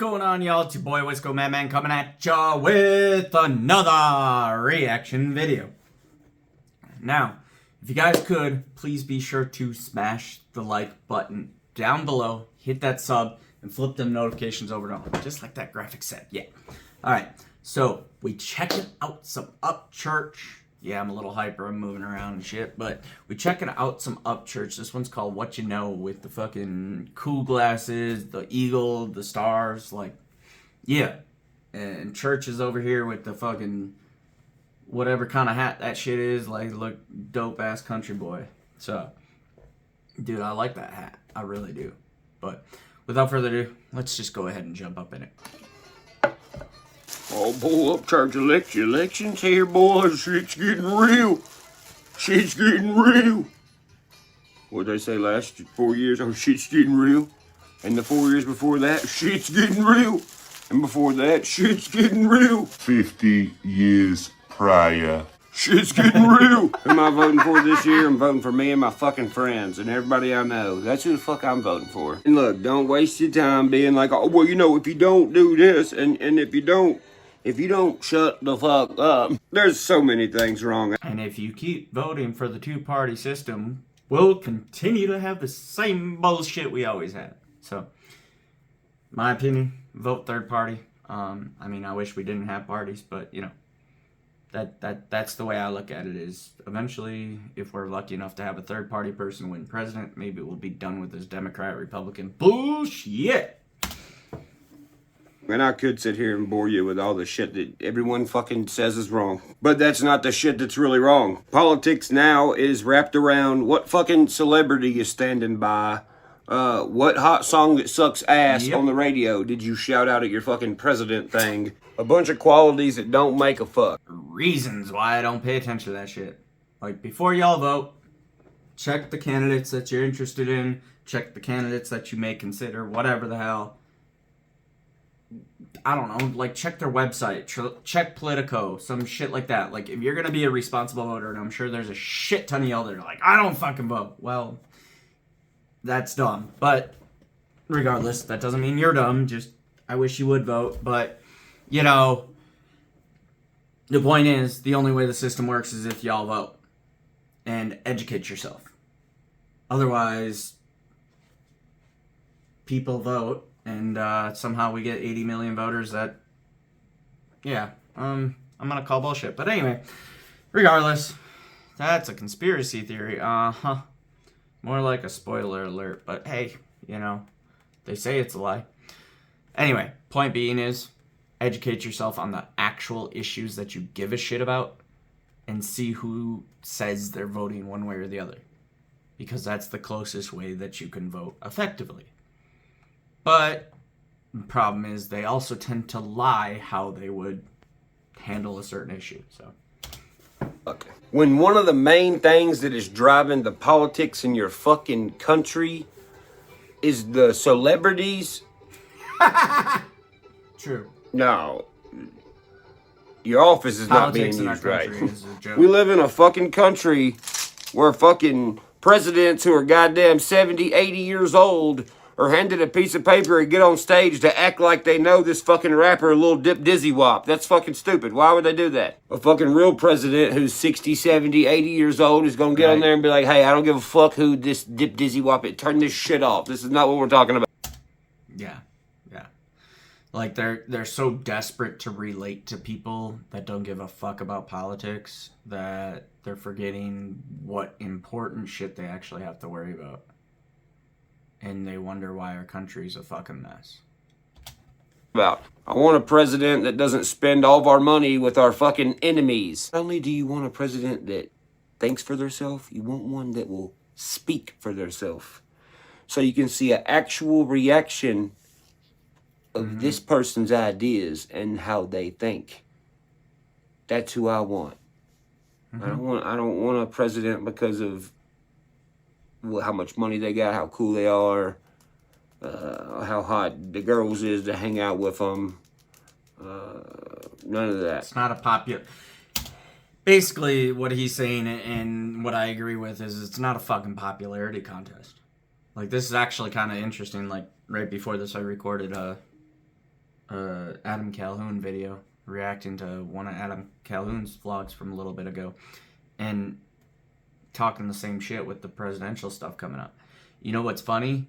going on, y'all? It's your boy Wisco Madman coming at ya with another reaction video. Now, if you guys could, please be sure to smash the like button down below, hit that sub, and flip them notifications over to all, just like that graphic said. Yeah. Alright, so we checking out some Upchurch. Yeah, I'm a little hyper, I'm moving around and shit, but we checking out some Upchurch. This one's called Whatcha, with the fucking cool glasses, the eagle, the stars, like, yeah. And Church is over here with the fucking whatever kind of hat that shit is, like, look, dope-ass country boy. So, dude, I like that hat. I really do. But without further ado, let's just go ahead and jump up in it. Oh boy, Upchurch elections here, boys. Shit's getting real. Shit's getting real. What'd they say last 4 years? Oh, shit's getting real. And the 4 years before that, shit's getting real. And before that, shit's getting real. 50 years prior. Shit's getting real. Who am I voting for this year? I'm voting for me and my fucking friends and everybody I know. That's who the fuck I'm voting for. And look, don't waste your time being like, oh, well, you know, if you don't do this and if you don't shut the fuck up. There's so many things wrong. And if you keep voting for the two-party system, we'll continue to have the same bullshit we always had. So, my opinion, vote third party. I mean, I wish we didn't have parties, but, you know, that's the way I look at it is eventually, if we're lucky enough to have a third-party person win president, maybe we'll be done with this Democrat-Republican bullshit. And I could sit here and bore you with all the shit that everyone fucking says is wrong. But that's not the shit that's really wrong. Politics now is wrapped around what fucking celebrity is standing by. What hot song that sucks ass on the radio did you shout out at your fucking president thing? A bunch of qualities that don't make a fuck. Reasons why I don't pay attention to that shit. Like, before y'all vote, check the candidates that you're interested in. Check the candidates that you may consider. Whatever the hell. I don't know, like, check their website, check Politico, some shit like that. Like, if you're gonna be a responsible voter, and I'm sure there's a shit ton of y'all that are like, I don't fucking vote. Well, that's dumb. But, regardless, that doesn't mean you're dumb, just, I wish you would vote. But, you know, the point is, the only way the system works is if y'all vote. And educate yourself. Otherwise, people vote, and somehow we get 80 million voters that, yeah, I'm gonna call bullshit. But anyway, regardless, that's a conspiracy theory. More like a spoiler alert, but hey, you know, they say it's a lie. Anyway, point being is, educate yourself on the actual issues that you give a shit about, and see who says they're voting one way or the other. Because that's the closest way that you can vote effectively. But the problem is they also tend to lie how they would handle a certain issue. So, okay. When one of the main things that is driving the politics in your fucking country is the celebrities. True. No. Your office is Politics not being used right. Is a joke. We live in a fucking country where fucking presidents who are goddamn 70, 80 years old are handed a piece of paper and get on stage to act like they know this fucking rapper, Lil Dip Dizzy Wop. That's fucking stupid. Why would they do that? A fucking real president who's 60, 70, 80 years old is going to get on there and be like, hey, I don't give a fuck who this Dip Dizzy Wop is. Turn this shit off. This is not what we're talking about. Yeah. Yeah. Like, they're so desperate to relate to people that don't give a fuck about politics that they're forgetting what important shit they actually have to worry about. And they wonder why our country's a fucking mess. I want a president that doesn't spend all of our money with our fucking enemies. Not only do you want a president that thinks for themselves, you want one that will speak for themselves. So you can see an actual reaction of this person's ideas and how they think. That's who I want. I don't want a president because of how much money they got, how cool they are, how hot the girls is to hang out with them. None of that. It's not a popular... Basically, what he's saying, and what I agree with, is it's not a fucking popularity contest. Like, this is actually kind of interesting. Like, right before this, I recorded Adam Calhoun video, reacting to one of Adam Calhoun's vlogs from a little bit ago, and talking the same shit with the presidential stuff coming up. You know what's funny?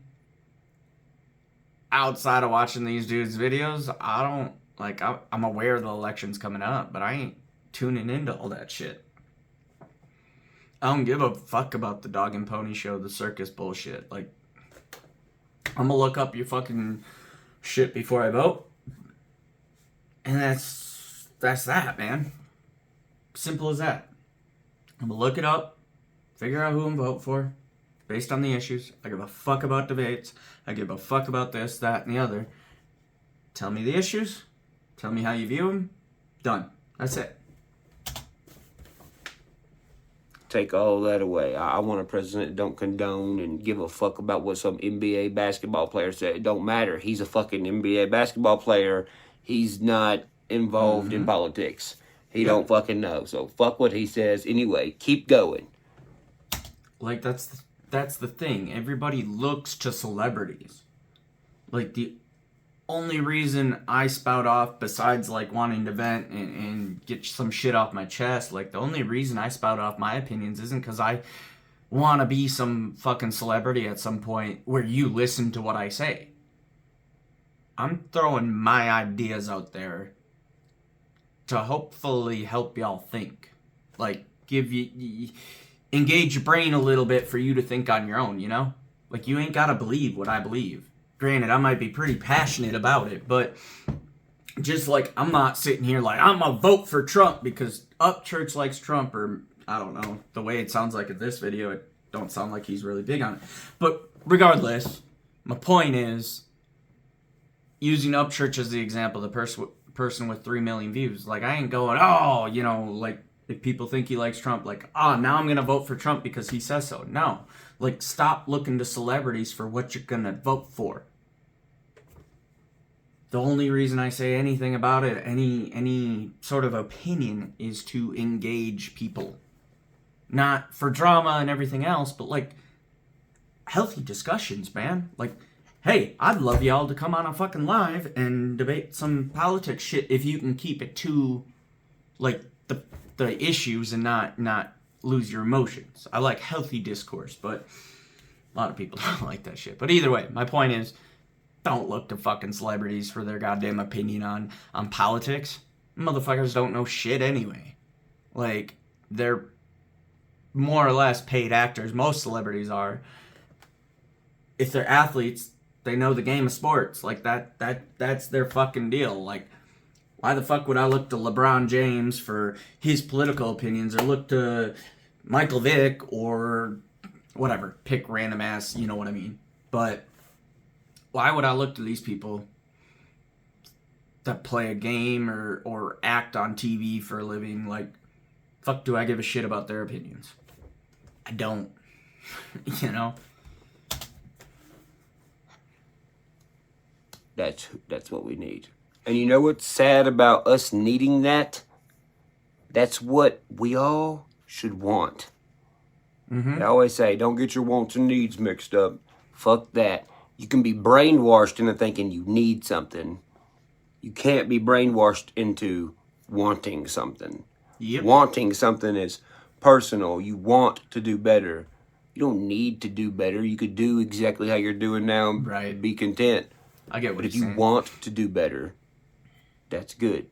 Outside of watching these dudes' videos, I don't, like, I'm aware the election's coming up, but I ain't tuning into all that shit. I don't give a fuck about the dog and pony show, the circus bullshit. Like, I'm gonna look up your fucking shit before I vote. And that's that, man. Simple as that. I'm gonna look it up, figure out who I'm vote for, based on the issues. I give a fuck about debates. I give a fuck about this, that, and the other. Tell me the issues. Tell me how you view them. Done. That's it. Take all that away. I want a president that don't condone and give a fuck about what some NBA basketball player said. It don't matter. He's a fucking NBA basketball player. He's not involved in politics. He don't fucking know. So fuck what he says anyway. Keep going. Like, that's the thing. Everybody looks to celebrities. Like, the only reason I spout off, besides, like, wanting to vent and get some shit off my chest, like, the only reason I spout off my opinions isn't because I want to be some fucking celebrity at some point where you listen to what I say. I'm throwing my ideas out there to hopefully help y'all think. Like, give you engage your brain a little bit for you to think on your own, you know? Like, you ain't gotta believe what I believe. Granted, I might be pretty passionate about it, but just like, I'm not sitting here like, I'm gonna vote for Trump because Upchurch likes Trump, or I don't know, the way it sounds like in this video, it don't sound like he's really big on it. But regardless, my point is, using Upchurch as the example, the person with 3 million views, like, I ain't going, oh, you know, like, if people think he likes Trump, like, now I'm going to vote for Trump because he says so. No. Like, stop looking to celebrities for what you're going to vote for. The only reason I say anything about it, any sort of opinion, is to engage people. Not for drama and everything else, but, like, healthy discussions, man. Like, hey, I'd love y'all to come on a fucking live and debate some politics shit if you can keep it to, like, the issues and not lose your emotions. I like healthy discourse, but a lot of people don't like that shit. But either way, my point is, don't look to fucking celebrities for their goddamn opinion on politics. Motherfuckers don't know shit anyway. Like, they're more or less paid actors. Most celebrities are. If they're athletes, they know the game of sports. Like, that's their fucking deal. Like, why the fuck would I look to LeBron James for his political opinions, or look to Michael Vick, or whatever, pick random ass, you know what I mean? But why would I look to these people that play a game or act on TV for a living? Like, fuck do I give a shit about their opinions? I don't. You know? That's what we need. And you know what's sad about us needing that? That's what we all should want. I always say, don't get your wants and needs mixed up. Fuck that. You can be brainwashed into thinking you need something. You can't be brainwashed into wanting something. Yep. Wanting something is personal. You want to do better. You don't need to do better. You could do exactly how you're doing now and Right. be content. I get what But if you're you saying. want to do better, that's good.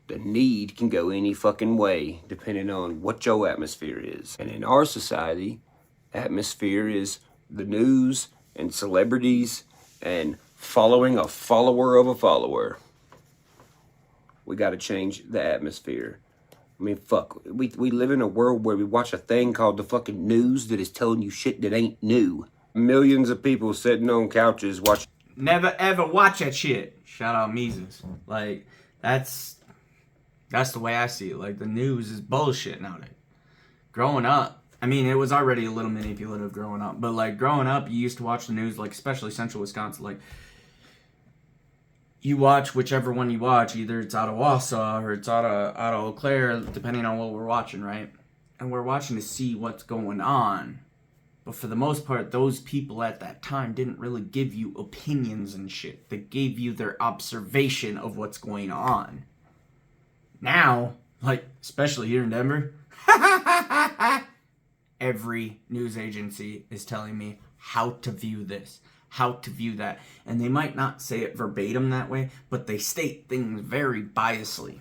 The need can go any fucking way, depending on what your atmosphere is. And in our society, atmosphere is the news and celebrities and following a follower of a follower. We got to change the atmosphere. I mean, fuck. We live in a world where we watch a thing called the fucking news that is telling you shit that ain't new. Millions of people sitting on couches watching. Never ever watch that shit. Shout out Mises. Like, that's the way I see it. Like, the news is bullshit nowadays. Growing up, I mean, it was already a little manipulative growing up, but like, growing up, you used to watch the news, like, especially Central Wisconsin. Like, you watch whichever one you watch, either it's out of Wausau or it's out of Eau Claire, depending on what we're watching, right? And we're watching to see what's going on. But for the most part, those people at that time didn't really give you opinions and shit. They gave you their observation of what's going on. Now, like, especially here in Denver, every news agency is telling me how to view this, how to view that. And they might not say it verbatim that way, but they state things very biasly.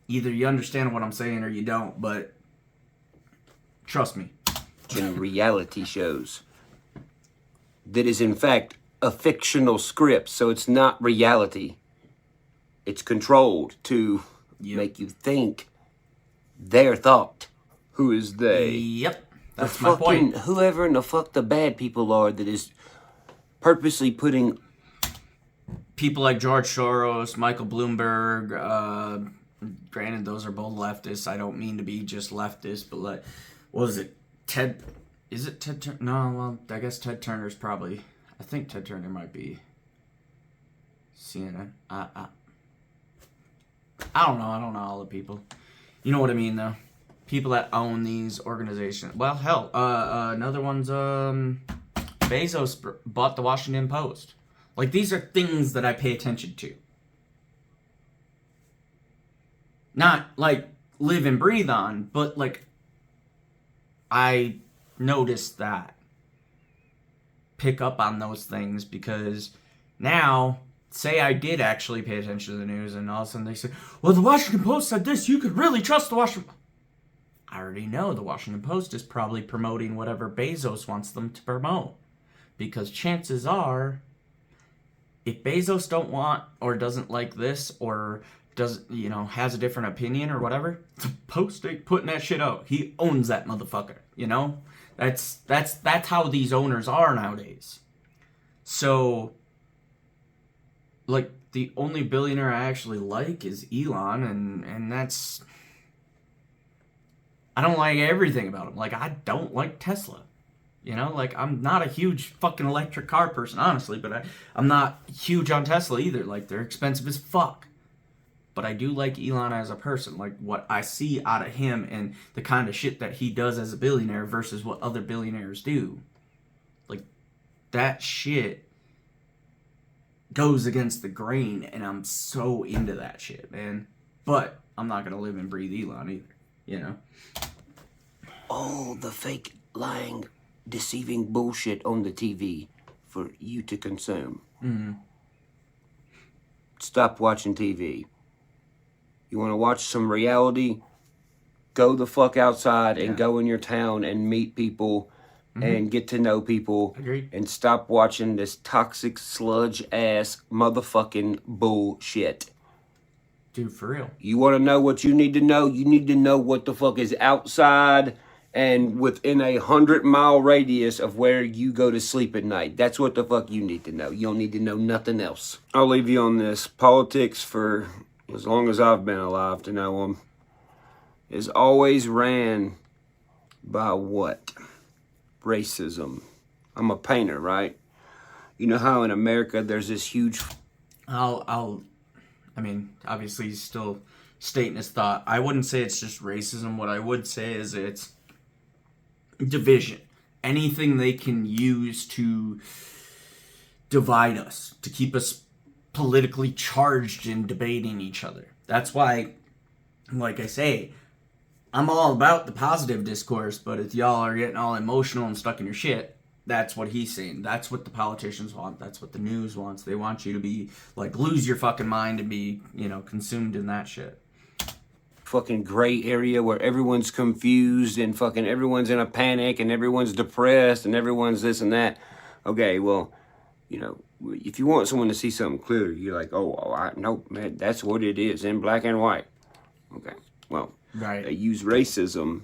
Either you understand what I'm saying or you don't, but trust me. In reality shows that is in fact a fictional script, so it's not reality. It's controlled to make you think their thought. Who is they? Yep, that's my point. Whoever in the fuck the bad people are that is purposely putting people like George Soros, Michael Bloomberg, granted those are both leftists. I don't mean to be just leftist, but like, what was it? Ted, is it Ted Turner? No, well, I guess Ted Turner's probably, I think Ted Turner might be CNN. I don't know all the people. You know what I mean, though. People that own these organizations. Well, hell, another one's, Bezos bought the Washington Post. Like, these are things that I pay attention to. Not, like, live and breathe on, but, like, I noticed that. Pick up on those things because now, say I did actually pay attention to the news and all of a sudden they say, well, the Washington Post said this, you could really trust the Washington. I already know the Washington Post is probably promoting whatever Bezos wants them to promote. Because chances are, if Bezos don't want or doesn't like this or has a different opinion or whatever, the Post ain't putting that shit out. He owns that motherfucker, you know? That's how these owners are nowadays. So, like, the only billionaire I actually like is Elon, and that's... I don't like everything about him. Like, I don't like Tesla. You know, like, I'm not a huge fucking electric car person, honestly, but I'm not huge on Tesla either. Like, they're expensive as fuck. But I do like Elon as a person, like what I see out of him and the kind of shit that he does as a billionaire versus what other billionaires do. Like, that shit goes against the grain, and I'm so into that shit, man. But I'm not going to live and breathe Elon either, you know? All the fake, lying, deceiving bullshit on the TV for you to consume. Mm-hmm. Stop watching TV. You want to watch some reality? Go the fuck outside and go in your town and meet people and get to know people. Agreed. And stop watching this toxic sludge ass motherfucking bullshit. Dude, for real. You want to know what you need to know? You need to know what the fuck is outside and within 100-mile radius of where you go to sleep at night. That's what the fuck you need to know. You don't need to know nothing else. I'll leave you on this. Politics, for as long as I've been alive to know them, is always ran by what? Racism. I'm a painter, right? You know how in America there's this huge... I mean, obviously he's still stating his thought. I wouldn't say it's just racism. What I would say is it's division. Anything they can use to divide us, to keep us politically charged in debating each other. That's why, like I say, I'm all about the positive discourse, but if y'all are getting all emotional and stuck in your shit, that's what he's saying. That's what the politicians want. That's what the news wants. They want you to be, like, lose your fucking mind and be, consumed in that shit. Fucking gray area where everyone's confused and fucking everyone's in a panic and everyone's depressed and everyone's this and that. Okay, well, if you want someone to see something clear, you're like, no, man, that's what it is in black and white. Okay, well, right. They use racism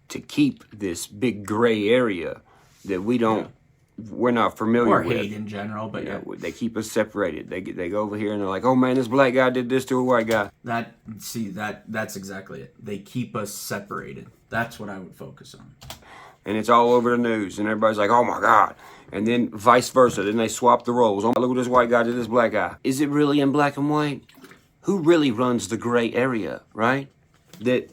to keep this big gray area that we're not familiar with. Or hate in general, but they keep us separated. They go over here and they're like, oh man, this black guy did this to a white guy. That's exactly it. They keep us separated. That's what I would focus on. And it's all over the news, and everybody's like, oh my God. And then vice versa. Then they swap the roles. Oh, look what this white guy did to this black guy. Is it really in black and white? Who really runs the gray area, right? That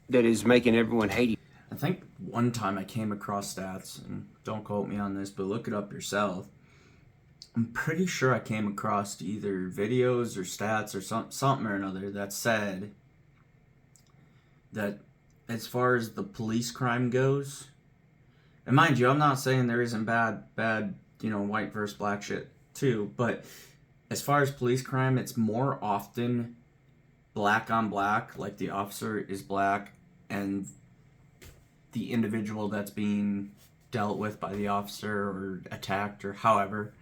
is making everyone hate each other? I think one time I came across stats, and don't quote me on this, but look it up yourself. I'm pretty sure I came across either videos or stats or something or another that said that as far as the police crime goes, and mind you, I'm not saying there isn't bad, white versus black shit too, but as far as police crime, it's more often black on black, like the officer is black and the individual that's being dealt with by the officer or attacked or however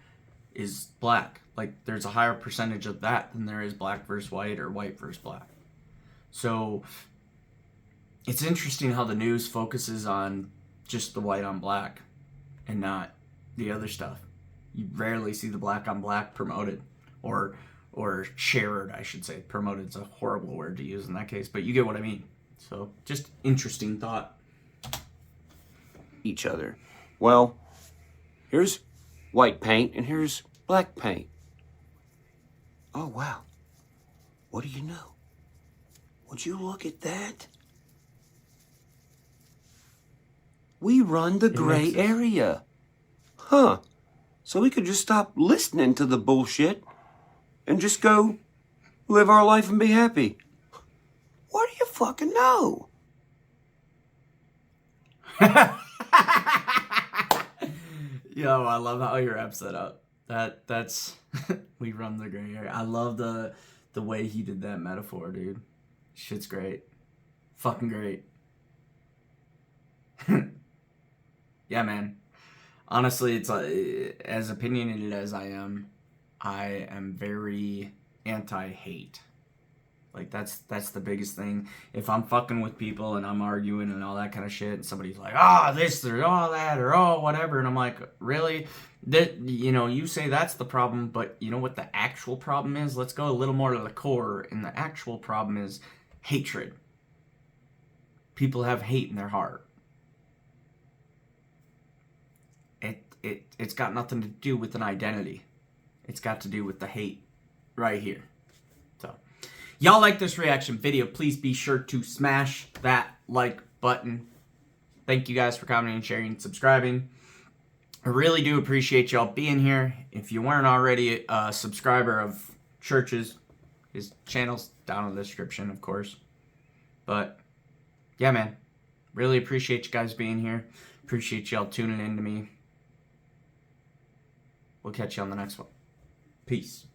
is black. Like, there's a higher percentage of that than there is black versus white or white versus black. So it's interesting how the news focuses on just the white on black and not the other stuff. You rarely see the black on black promoted or shared, I should say. Promoted is a horrible word to use in that case, but you get what I mean. So just interesting thought. Each other. Well, here's white paint and here's black paint. Oh, wow. What do you know? Would you look at that? We run the gray area. Huh. So we could just stop listening to the bullshit and just go live our life and be happy. What do you fucking know? Yo, I love how your app's set up. That's we run the gray area. I love the way he did that metaphor, dude. Shit's great. Fucking great. Yeah, man. Honestly, it's as opinionated as I am very anti-hate. Like, that's the biggest thing. If I'm fucking with people and I'm arguing and all that kind of shit, and somebody's like, this or all that or whatever, and I'm like, really? That, you say that's the problem, but you know what the actual problem is? Let's go a little more to the core, and the actual problem is hatred. People have hate in their heart. It's got nothing to do with an identity. It's got to do with the hate right here. So, y'all like this reaction video, please be sure to smash that like button. Thank you guys for commenting, sharing, and subscribing. I really do appreciate y'all being here. If you weren't already a subscriber of Church's, his channel's down in the description, of course. But, yeah, man. Really appreciate you guys being here. Appreciate y'all tuning in to me. We'll catch you on the next one. Peace.